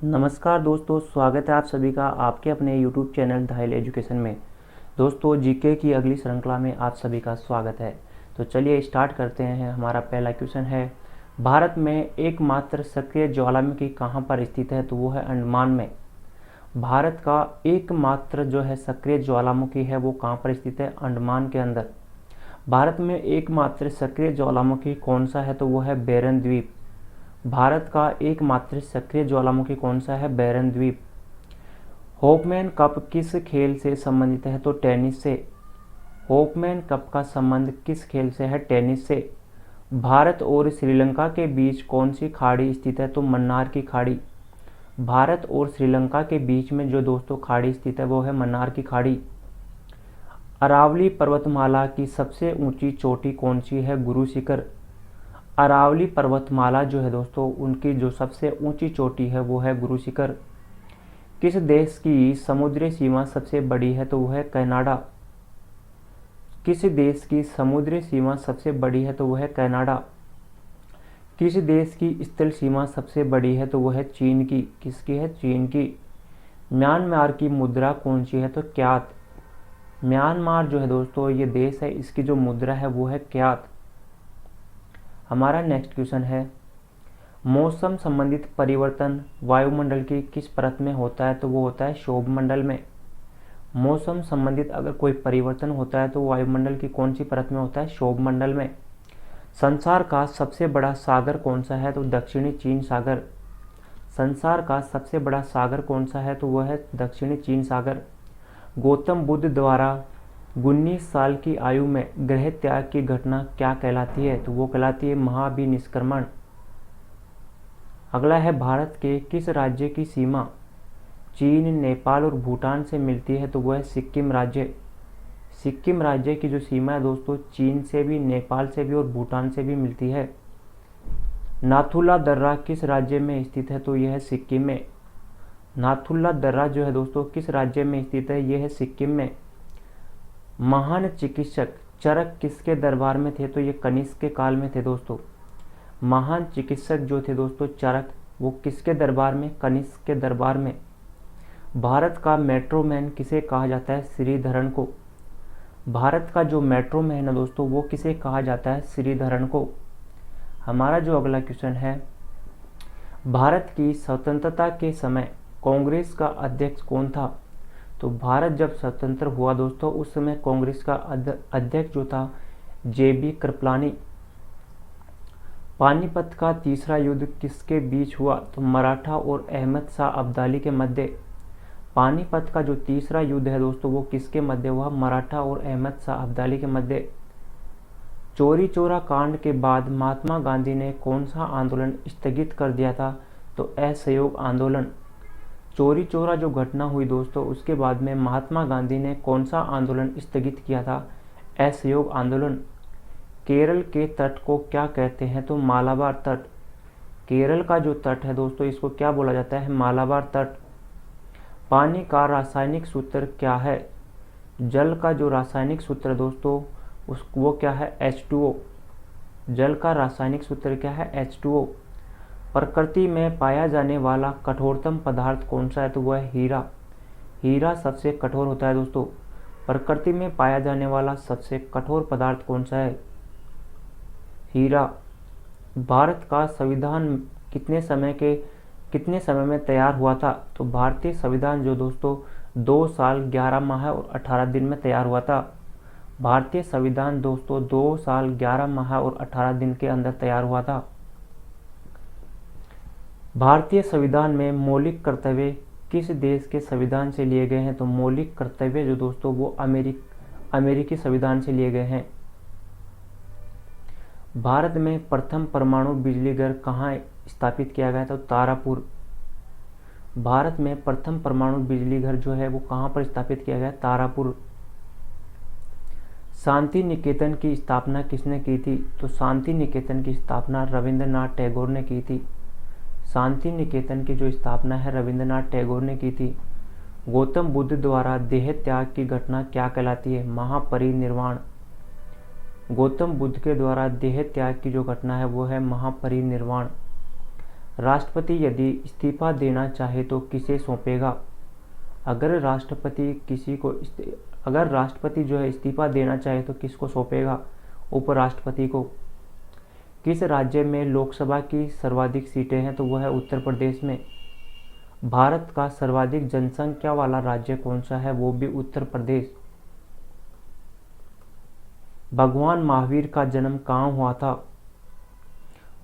नमस्कार दोस्तों, स्वागत है आप सभी का आपके अपने YouTube चैनल धाइल एजुकेशन में। दोस्तों, जीके की अगली श्रृंखला में आप सभी का स्वागत है। तो चलिए स्टार्ट करते हैं। हमारा पहला क्वेश्चन है, भारत में एकमात्र सक्रिय ज्वालामुखी कहाँ पर स्थित है? तो वो है अंडमान में। भारत का एकमात्र जो है सक्रिय ज्वालामुखी है वो कहाँ पर स्थित है? अंडमान के अंदर। भारत में एकमात्र सक्रिय ज्वालामुखी कौन सा है? तो वो है बैरन द्वीप। भारत का एकमात्र सक्रिय ज्वालामुखी कौन सा है? बैरन द्वीप। होपमैन कप किस खेल से संबंधित है? तो टेनिस से। होपमैन कप का संबंध किस खेल से है? टेनिस से। भारत और श्रीलंका के बीच कौन सी खाड़ी स्थित है? तो मन्नार की खाड़ी। भारत और श्रीलंका के बीच में जो दोस्तों खाड़ी स्थित है वो है मन्नार की खाड़ी। अरावली पर्वतमाला की सबसे ऊंची चोटी कौन सी है? गुरु शिखर। अरावली पर्वतमाला जो है दोस्तों उनकी जो सबसे ऊंची चोटी है वो है गुरु शिखर। किस देश की समुद्री सीमा सबसे बड़ी है? तो वो है कनाडा। किस देश की समुद्री सीमा सबसे बड़ी है? तो वो है कनाडा। किस देश की स्थल सीमा सबसे बड़ी है? तो वो है चीन की। किसकी है? चीन की। म्यांमार की मुद्रा कौन सी है? तो क्यात। म्यांमार जो है दोस्तों ये देश है, इसकी जो मुद्रा है वो है क्यात। हमारा नेक्स्ट क्वेश्चन है, मौसम संबंधित परिवर्तन वायुमंडल की किस परत में होता है? तो वो होता है क्षोभ मंडल में। मौसम संबंधित अगर कोई परिवर्तन होता है तो वायुमंडल की कौन सी परत में होता है? क्षोभ मंडल में। संसार का सबसे बड़ा सागर कौन सा है? तो दक्षिणी चीन सागर। संसार का सबसे बड़ा सागर कौन सा है? तो वह है दक्षिणी चीन सागर। गौतम बुद्ध द्वारा 19 साल की आयु में गृह त्याग की घटना क्या कहलाती है? तो वो कहलाती है महाभिनिष्क्रमण। अगला है, भारत के किस राज्य की सीमा चीन, नेपाल और भूटान से मिलती है? तो वह है सिक्किम राज्य। सिक्किम राज्य की जो सीमा है दोस्तों चीन से भी, नेपाल से भी और भूटान से भी मिलती है। नाथुला दर्रा किस राज्य में स्थित है? तो यह है सिक्किम में। नाथुला दर्रा जो है दोस्तों किस राज्य में स्थित है? यह है सिक्किम में। महान चिकित्सक चरक किसके दरबार में थे? तो ये कनिष्क के काल में थे दोस्तों। महान चिकित्सक जो थे दोस्तों चरक, वो किसके दरबार में? कनिष्क के दरबार में। भारत का मेट्रो मैन किसे कहा जाता है? श्रीधरन को। भारत का जो मेट्रो मैन है दोस्तों वो किसे कहा जाता है? श्रीधरन को। हमारा जो अगला क्वेश्चन है, भारत की स्वतंत्रता के समय कांग्रेस का अध्यक्ष कौन था? तो भारत जब स्वतंत्र हुआ दोस्तों उस समय कांग्रेस का अध्यक्ष जो था JB कृपलानी। पानीपत का तीसरा युद्ध किसके बीच हुआ? तो मराठा और अहमद शाह अब्दाली के मध्य। पानीपत का जो तीसरा युद्ध है दोस्तों वो किसके मध्य हुआ? मराठा और अहमद शाह अब्दाली के मध्य। चौरी चौरा कांड के बाद महात्मा गांधी ने कौन सा आंदोलन स्थगित कर दिया था? तो असहयोग आंदोलन। चौरी चौरा जो घटना हुई दोस्तों उसके बाद में महात्मा गांधी ने कौन सा आंदोलन स्थगित किया था? असहयोग आंदोलन। केरल के तट को क्या कहते हैं? तो मालाबार तट। केरल का जो तट है दोस्तों इसको क्या बोला जाता है? मालाबार तट। पानी का रासायनिक सूत्र क्या है? जल का जो रासायनिक सूत्र दोस्तों वो क्या है? H2O। जल का रासायनिक सूत्र क्या है? H2O। प्रकृति में पाया जाने वाला कठोरतम पदार्थ कौन सा है? तो वह है हीरा। हीरा सबसे कठोर होता है दोस्तों। प्रकृति में पाया जाने वाला सबसे कठोर पदार्थ कौन सा है? हीरा। भारत का संविधान कितने समय में तैयार हुआ था? तो भारतीय संविधान जो दोस्तों 2 साल 11 माह और 18 दिन में तैयार हुआ था। भारतीय संविधान दोस्तों 2 साल 11 माह और 18 दिन के अंदर तैयार हुआ था। भारतीय संविधान में मौलिक कर्तव्य किस देश के संविधान से लिए गए हैं? तो मौलिक कर्तव्य जो दोस्तों वो अमेरिकी संविधान से लिए गए हैं। भारत में प्रथम परमाणु बिजली घर कहाँ स्थापित किया गया था? तो तारापुर। भारत में प्रथम परमाणु बिजली घर जो है वो कहाँ पर स्थापित किया गया? तारापुर। शांति निकेतन की स्थापना किसने की थी? तो शांति निकेतन की स्थापना रविंद्रनाथ टैगोर ने की थी। शांति निकेतन की जो स्थापना है रविंद्रनाथ टैगोर ने की थी। गौतम बुद्ध द्वारा देह त्याग की घटना क्या कहलाती है? महापरिनिर्वाण। गौतम बुद्ध के द्वारा देह त्याग की जो घटना है वो है महापरिनिर्वाण। राष्ट्रपति यदि इस्तीफा देना चाहे तो किसे सौंपेगा? अगर राष्ट्रपति जो है इस्तीफा देना चाहे तो किसको सौंपेगा? उपराष्ट्रपति को। किस राज्य में लोकसभा की सर्वाधिक सीटें हैं? तो वह है उत्तर प्रदेश में। भारत का सर्वाधिक जनसंख्या वाला राज्य कौन सा है? वो भी उत्तर प्रदेश। भगवान महावीर का जन्म कहाँ हुआ था?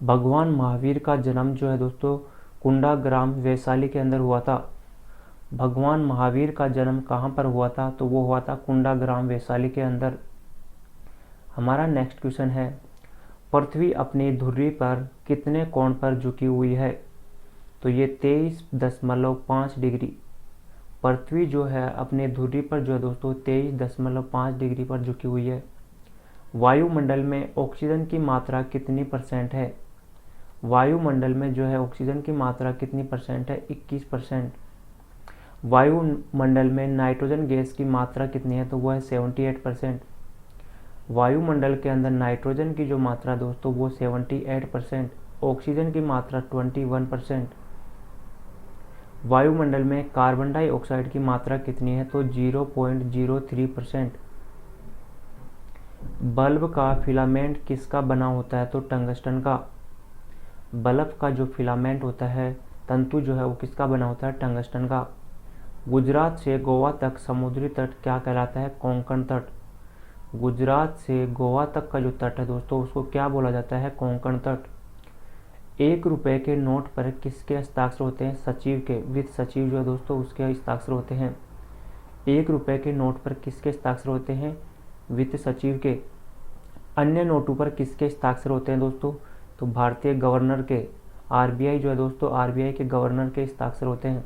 भगवान महावीर का जन्म जो है दोस्तों कुंडाग्राम वैशाली के अंदर हुआ था। भगवान महावीर का जन्म कहाँ पर हुआ था? तो वो हुआ था कुंडाग्राम वैशाली के अंदर। हमारा नेक्स्ट क्वेश्चन है, पृथ्वी अपनी धुरी पर कितने कोण पर झुकी हुई है? तो ये 23.5 डिग्री। पृथ्वी जो है अपने धुरी पर जो है दोस्तों 23.5 डिग्री पर झुकी हुई है। वायुमंडल में ऑक्सीजन की मात्रा कितनी % है? वायुमंडल में जो है ऑक्सीजन की मात्रा कितनी % है? 21%। वायुमंडल में नाइट्रोजन गैस की मात्रा कितनी है? तो वो है 78%। वायुमंडल के अंदर नाइट्रोजन की जो मात्रा दोस्तों वो 78%, ऑक्सीजन की मात्रा 21%। वायुमंडल में कार्बन डाइऑक्साइड की मात्रा कितनी है? तो 0.03%। बल्ब का फिलामेंट किसका बना होता है? तो टंगस्टन का। बल्ब का जो फिलामेंट होता है, तंतु जो है वो किसका बना होता है? टंगस्टन का। गुजरात से गोवा तक समुद्री तट क्या कहलाता है? कोंकण तट। गुजरात से गोवा तक का जो तट है दोस्तों उसको क्या बोला जाता है? कोंकण तट। 1 रुपए के नोट पर किसके हस्ताक्षर होते हैं? सचिव के। वित्त सचिव जो है दोस्तों उसके हस्ताक्षर होते हैं। 1 रुपए के नोट पर किसके हस्ताक्षर होते हैं? वित्त सचिव के। अन्य नोटों पर किसके हस्ताक्षर होते हैं दोस्तों? तो भारतीय गवर्नर के। आरबीआई जो है दोस्तों आरबीआई के गवर्नर के हस्ताक्षर होते हैं।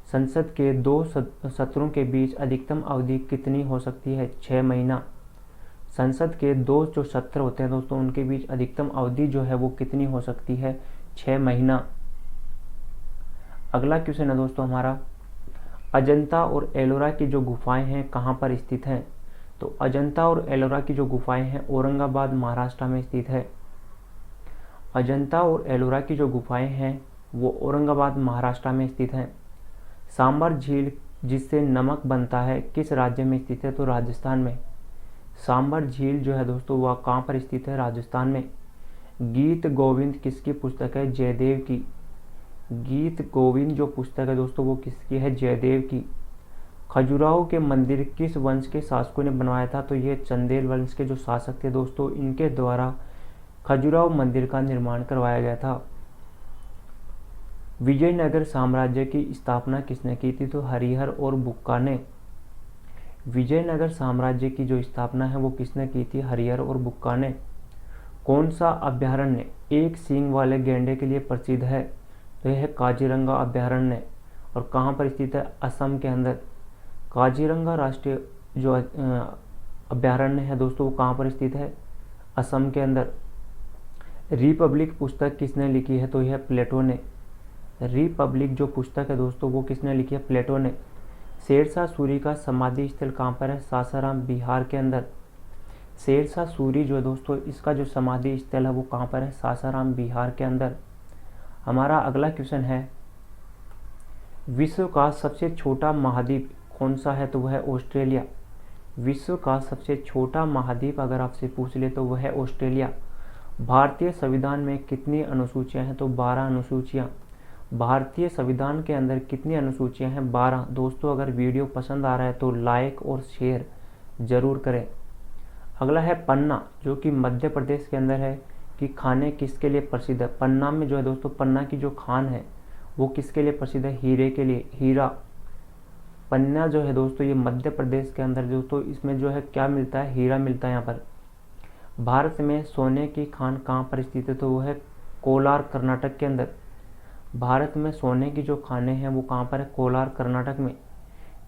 संसद के 2 सत्रों के बीच अधिकतम अवधि कितनी हो सकती है? 6 महीना। संसद के 2 जो सत्र होते हैं दोस्तों उनके बीच अधिकतम अवधि जो है वो कितनी हो सकती है? 6 महीना। अगला क्वेश्चन है दोस्तों हमारा, अजंता और एलोरा की जो गुफाएं हैं कहाँ पर स्थित हैं? तो अजंता और एलोरा की जो गुफाएं हैं औरंगाबाद महाराष्ट्र में स्थित है। अजंता और एलोरा की जो गुफाएं हैं वो औरंगाबाद महाराष्ट्र में स्थित हैं। सांबर झील जिससे नमक बनता है किस राज्य में स्थित है? तो राजस्थान में। सांबर झील जो है दोस्तों वह कहाँ पर स्थित है? राजस्थान में। गीत गोविंद किसकी पुस्तक है? जयदेव की। गीत गोविंद जो पुस्तक है दोस्तों वो किसकी है? जयदेव की। खजुराहो के मंदिर किस वंश के शासकों ने बनवाया था? तो ये चंदेल वंश के जो शासक थे दोस्तों इनके द्वारा खजुराहो मंदिर का निर्माण करवाया गया था। विजयनगर साम्राज्य की स्थापना किसने की थी? तो हरिहर और बुक्का ने। विजयनगर साम्राज्य की जो स्थापना है वो किसने की थी? हरिहर और बुक्का ने। कौन सा अभयारण्य एक सींग वाले गैंडे के लिए प्रसिद्ध है? तो यह है काजीरंगा अभयारण्य। और कहाँ पर स्थित है? असम के अंदर। काजीरंगा राष्ट्रीय जो अभयारण्य है दोस्तों वो कहाँ पर स्थित है? असम के अंदर। रिपब्लिक पुस्तक किसने लिखी है? तो यह प्लेटो ने। रिपब्लिक जो पुस्तक है दोस्तों वो किसने लिखी है? प्लेटो ने। शेरशाह सूरी का समाधि स्थल कहाँ पर है? सासाराम बिहार के अंदर। शेरशाह सूरी जो है दोस्तों इसका जो समाधि स्थल है वो कहाँ पर है? सासाराम बिहार के अंदर। हमारा अगला क्वेश्चन है, विश्व का सबसे छोटा महाद्वीप कौन सा है? तो वह है ऑस्ट्रेलिया। विश्व का सबसे छोटा महाद्वीप अगर आपसे पूछ ले तो वह है ऑस्ट्रेलिया। भारतीय संविधान में कितनी अनुसूचियां हैं? तो 12 अनुसूचियां। भारतीय संविधान के अंदर कितनी अनुसूचियां हैं? 12। दोस्तों अगर वीडियो पसंद आ रहा है तो लाइक और शेयर जरूर करें। अगला है पन्ना जो कि मध्य प्रदेश के अंदर है कि खाने किसके लिए प्रसिद्ध है? पन्ना में जो है दोस्तों पन्ना की जो खान है वो किसके लिए प्रसिद्ध है? हीरे के लिए। हीरा। पन्ना जो है दोस्तों ये मध्य प्रदेश के अंदर दोस्तों इसमें जो है क्या मिलता है? हीरा मिलता है यहाँ पर। भारत में सोने की खान कहाँ पर स्थित है? तो वो है कोलार कर्नाटक के अंदर। भारत में सोने की जो खानें हैं वो कहाँ पर है? कोलार कर्नाटक में।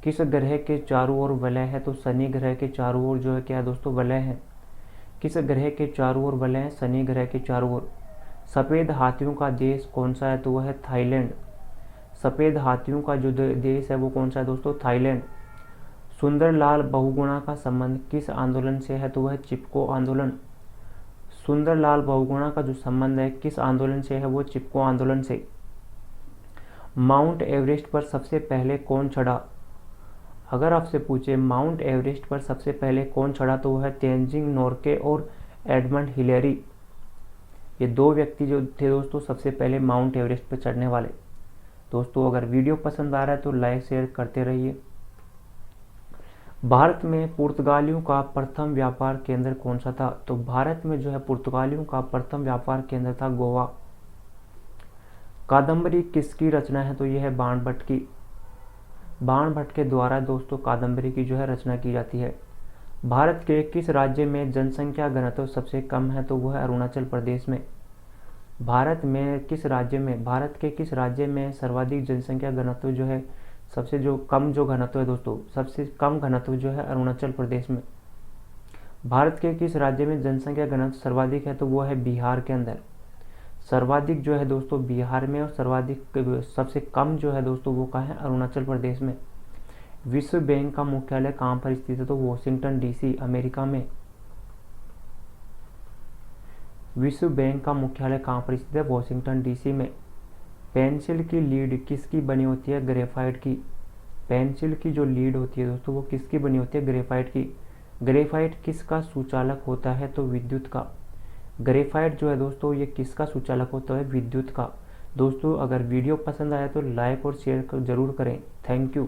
किस ग्रह के चारों ओर वलय है? तो शनि ग्रह के चारों ओर जो है क्या है दोस्तों? वलय है। किस ग्रह के चारों ओर वलय है? शनि ग्रह के चारों ओर। सफ़ेद हाथियों का देश कौन सा है? तो वह है थाईलैंड। सफ़ेद हाथियों का जो देश है वो कौन सा है दोस्तों? थाईलैंड। सुंदरलाल बहुगुणा का संबंध किस आंदोलन से है? तो वह चिपको आंदोलन। सुंदरलाल बहुगुणा का जो संबंध है किस आंदोलन से है, वो चिपको आंदोलन से। माउंट एवरेस्ट पर सबसे पहले कौन चढ़ा? अगर आपसे पूछे माउंट एवरेस्ट पर सबसे पहले कौन चढ़ा तो वह है तेनजिंग नोर्के और एडमंड हिलेरी। ये दो व्यक्ति जो थे दोस्तों सबसे पहले माउंट एवरेस्ट पर चढ़ने वाले। दोस्तों अगर वीडियो पसंद आ रहा है तो लाइक शेयर करते रहिए। भारत में पुर्तगालियों का प्रथम व्यापार केंद्र कौन सा था? तो भारत में जो है पुर्तगालियों का प्रथम व्यापार केंद्र था गोवा। कादम्बरी किसकी रचना है? तो यह है बाणभट्ट की। बाणभट्ट के द्वारा दोस्तों कादम्बरी की जो है रचना की जाती है। भारत के किस राज्य में जनसंख्या घनत्व सबसे कम है? तो वह है अरुणाचल प्रदेश में। भारत के किस राज्य में सर्वाधिक जनसंख्या घनत्व जो है सबसे जो कम जो घनत्व है दोस्तों, सबसे कम घनत्व जो है अरुणाचल प्रदेश में। भारत के किस राज्य में जनसंख्या घनत्व सर्वाधिक है? तो वो है बिहार के अंदर। सर्वाधिक जो है दोस्तों बिहार में और सर्वाधिक सबसे कम जो है दोस्तों वो कहाँ है? अरुणाचल प्रदेश में। विश्व बैंक का मुख्यालय कहाँ पर स्थित है? तो वॉशिंगटन डीसी अमेरिका में। विश्व बैंक का मुख्यालय कहाँ पर स्थित है? वॉशिंगटन डीसी में। पेंसिल की लीड किसकी बनी होती है? ग्रेफाइट की। पेंसिल की जो लीड होती है दोस्तों वो किसकी बनी होती है? ग्रेफाइट की। ग्रेफाइट किसका सुचालक होता है? तो विद्युत का। ग्रेफाइट जो है दोस्तों ये किसका सुचालक होता है? विद्युत का। दोस्तों अगर वीडियो पसंद आया तो लाइक और शेयर जरूर करें। Thank you.